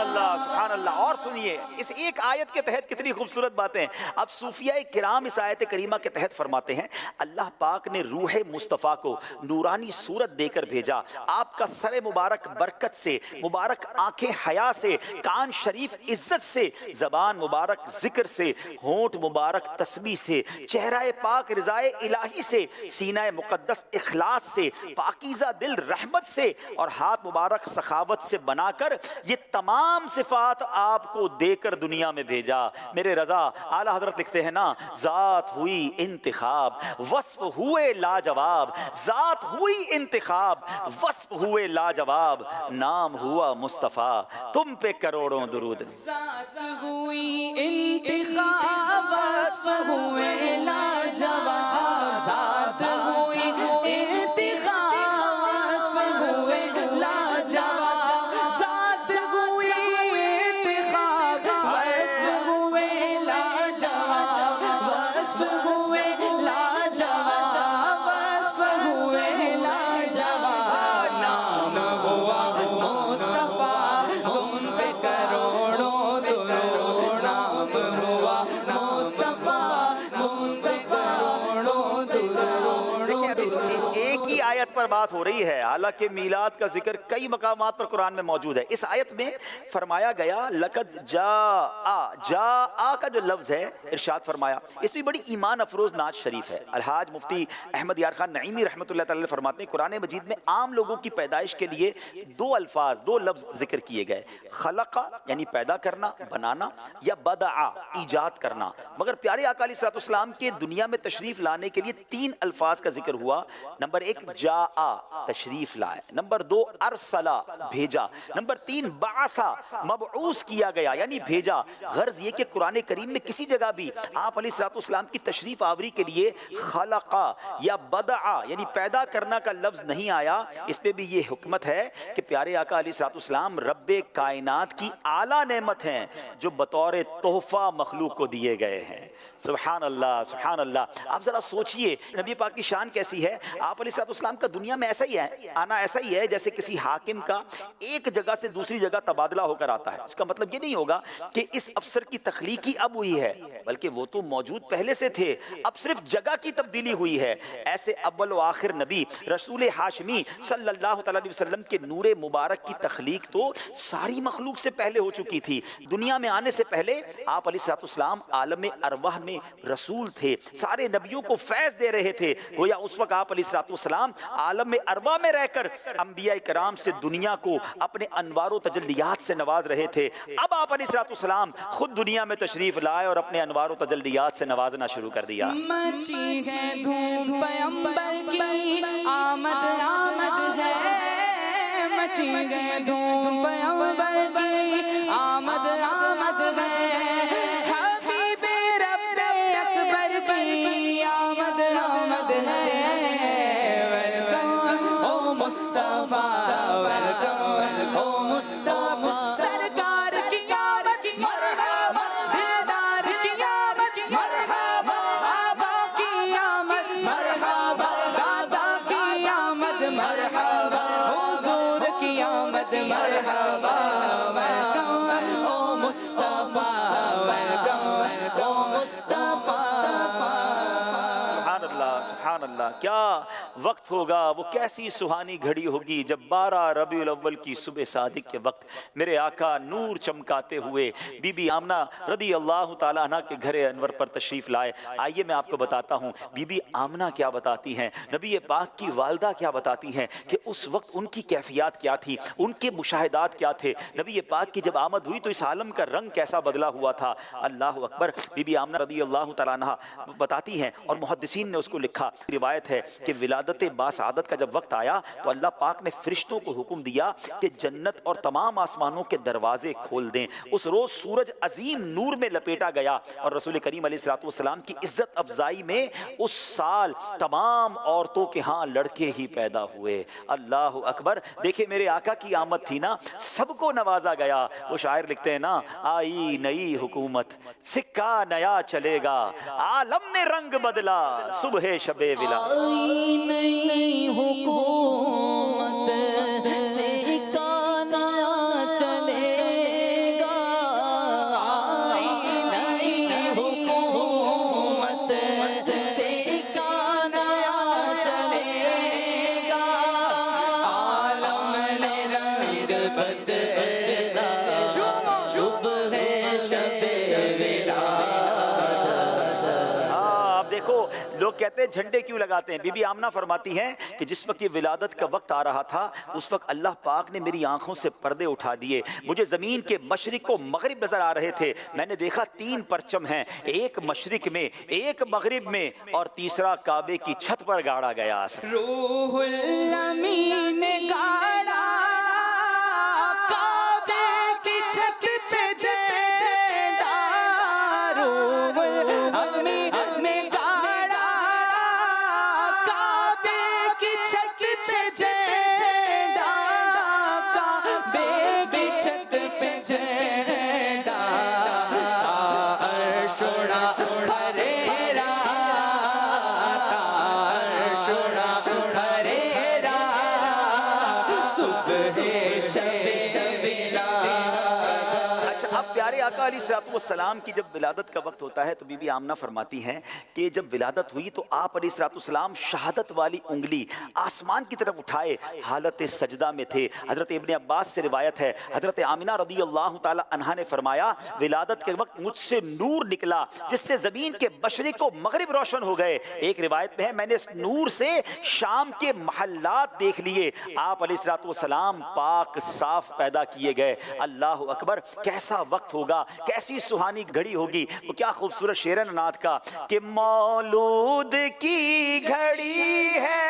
اللہ سبحان اللہ. اور سنیے اس ایک آیت کے تحت کتنی خوبصورت باتیں. اب صوفیہ کرام اس آیت کریمہ کے تحت فرماتے ہیں اللہ پاک نے روح مصطفیٰ کو نورانی صورت دے کر بھیجا. آپ کا سر مبارک برکت سے، مبارک آنکھیں حیا سے، کان شریف عزت سے، زبان مبارک ذکر سے، ہونٹ مبارک تسبیح سے، چہرہ پاک رضائے الہی سے، سینہ مقدس اخلاص سے، پاکیزہ دل رحمت سے، اور ہاتھ مبارک سخاوت سے بنا کر یہ تمام صفات آپ کو دے کر دنیا میں بھیجا. میرے رضا اعلیٰ حضرت لکھتے ہیں نا ذات ہوئی انتخاب وصف ہوئے لاجواب، ذات ہوئی انتخاب وصف ہوئے لاجواب، نام ہوا مصطفیٰ تم پہ کروڑوں درود. ذات ہوئی انتخاب وصف ہوئے لاجواب، ذات ہوئی انتخاب وصف ہوئے لاجواب، ذات ہوئی انتخاب وصف ہوئے لاجواب، وصف ہوئے لاجواب، وصف ہوئے لاجواب، نام ہوا مصطفیٰ تم پہ کروڑوں درود، نام ہوا مصطفیٰ تم پہ کروڑوں درود. ایک ہی آیت پر بات ہو رہی ہے، حالانکہ میلاد کا ذکر کئی مقامات پر قرآن میں موجود ہے. اس آیت میں فرمایا گیا لقد جاء کا جو لفظ ہے ارشاد فرمایا، اس میں بڑی ایمان افروز نعت شریف ہے. الحاج مفتی احمد یار خان نعیمی رحمۃ اللہ تعالی فرماتے ہیں قرآن مجید میں عام لوگوں کی پیدائش کے لیے دو الفاظ، دو لفظ ذکر کیے گئے، خلق یعنی پیدا کرنا بنانا، یا بدع ایجاد کرنا. مگر پیارے آقا علیہ الصلوۃ والسلام کے دنیا میں تشریف لانے کے لیے تین الفاظ کا ذکر ہوا. نمبر ایک جاء تشریف لائے، نمبر دو ارسلا بھیجا، نمبر تین بعثا مبعوث کیا گیا یعنی بھیجا. غرض یہ کہ قرآن کریم میں کسی جگہ بھی آپ علیہ الصلوۃ والسلام کی تشریف آوری کے لیے خلق یا بدع یعنی پیدا کرنا کا لفظ نہیں آیا. اس پہ بھی یہ حکمت ہے کہ پیارے آقا علیہ الصلوۃ والسلام رب کائنات کی اعلیٰ نعمت ہیں جو بطور تحفہ مخلوق کو دیے گئے ہیں. سبحان اللہ سبحان اللہ. آپ ذرا سوچئے نبی پاک کی شان کیسی ہے. آپ علیہ الصلوۃ والسلام کا دنیا میں ایسا ہی ہے، آنا ایسا ہی ہے جیسے کسی حاکم کا ایک جگہ سے دوسری جگہ تبادلہ ہو کر آتا ہے. اس کا مطلب یہ نہیں ہوگا کہ اس افسر کی تخلیق ہی اب ہوئی ہے، بلکہ وہ تو موجود پہلے سے تھے، اب صرف جگہ کی تبدیلی ہوئی ہے. ایسے اول و آخر نبی رسول ہاشمی صلی اللہ تعالی علیہ وسلم کے نور مبارک کی تخلیق تو ساری مخلوق سے پہلے ہو چکی تھی. دنیا میں آنے سے پہلے آپ علیہ الصلوۃ والسلام عالم ارواح میں رسول تھے، سارے نبیوں کو فیض دے رہے تھے. گویا اس وقت آپ علیہ الصلوۃ والسلام عالم ارواح میں رہ کر انبیاء کرام سے دنیا کو اپنے انوار و تجلیات سے نواز رہے تھے. اب آپ علیہ الصلوۃ والسلام خود دنیا میں تشریف لائے اور اپنے انوار و تجلیات سے نوازنا شروع کر دیا. مچی ہے دھوم پیغمبر کی آمد آمد ہے، مچی ہے دھوم پیغمبر کی آمد آمد ہے، حبیب رب اکبر کی آمد آمد ہے. ویلکم او مصطفیٰ، ویلکم او مصطفیٰ، سرکار کی آمد مرحبا، دلدار کی آمد مرحبا، آبا کی آمد مرحبا، دادا کی آمد مرحبا، حضور کی آمد مرحبا. ویلکم او مصطفیٰ، ویلکم او مصطفیٰ. سبحان اللہ سبحان اللہ. کیا وقت ہوگا، وہ کیسی سہانی گھڑی ہوگی جب 12 ربیع الاول کی صبح صادق کے وقت میرے آقا نور چمکاتے ہوئے بی بی آمنہ رضی اللہ تعالیٰ عنہ کے گھر انور پر تشریف لائے. آئیے میں آپ کو بتاتا ہوں بی بی آمنہ کیا بتاتی ہیں، نبی پاک کی والدہ کیا بتاتی ہیں کہ اس وقت ان کی کیفیات کیا تھی، ان کے مشاہدات کیا تھے. نبی پاک کی جب آمد ہوئی تو اس عالم کا رنگ کیسا بدلا ہوا تھا. اللہ اکبر. بی بی آمنہ رضی اللہ تعالیٰ عنہ بتاتی ہیں اور محدثین نے اس کو لکھا. روایت ہے کہ ولادت باسعادت کا جب وقت آیا تو اللہ پاک نے فرشتوں کو حکم دیا کہ جنت اور تمام آسمانوں کے دروازے کھول دیں. اس روز سورج عظیم نور میں لپیٹا گیا اور رسول کریم علیہ الصلوۃ والسلام کی عزت افزائی میں اس سال تمام عورتوں کے ہاں لڑکے ہی پیدا ہوئے. اللہ اکبر. دیکھیں میرے آقا کی آمد تھی نا، سب کو نوازا گیا. وہ شاعر لکھتے ہیں نا آئی نئی حکومت سکہ نیا چلے گا، عالم نے رنگ بدلا صبح شب ولا. آئی نئی حکومت سے ایک سانہ چلے کہتے ہیں جھنڈے کیوں لگاتے ہیں؟ بی بی آمنہ فرماتی ہیں کہ جس وقت یہ ولادت کا وقت آ رہا تھا اس وقت اللہ پاک نے میری آنکھوں سے پردے اٹھا دیے، مجھے زمین کے مشرق و مغرب نظر آ رہے تھے، میں نے دیکھا 3 پرچم ہیں، ایک مشرق میں، ایک مغرب میں، اور تیسرا کعبے کی چھت پر گاڑا گیا۔ روح الامین گاڑا کعبے کی چھت پہ جھنڈا، روح الامین گاڑا کعبے کی چھت پہ جھنڈا، کعبے کی چھت پہ جھنڈا، عرش اڑا پھریرا، عرش اڑا پھریرا، صبح شب اچھا، اب پیارے آقا علیہ الصلوۃ والسلام کی جب ولادت کا وقت ہوتا ہے تو بی بی آمنہ فرماتی ہیں کہ جب ولادت ہوئی تو آپ علیہ الصلوۃ والسلام شہادت والی انگلی آسمان کی طرف اٹھائے حالت سجدہ میں تھے۔ حضرت ابن عباس سے روایت ہے، حضرت آمنہ رضی اللہ تعالی عنہا نے فرمایا ولادت کے وقت مجھ سے نور نکلا جس سے زمین کے مشرق و مغرب روشن ہو گئے۔ ایک روایت میں ہے میں نے اس نور سے شام کے محلات دیکھ لیے، آپ علیہ الصلوۃ والسلام پاک صاف پیدا کیے گئے۔ اللہ اکبر، کیسا وقت ہوگا، کیسی سہانی گھڑی ہوگی۔ وہ کیا خوبصورت شعر ہے نعت کا کہ مولود کی گھڑی ہے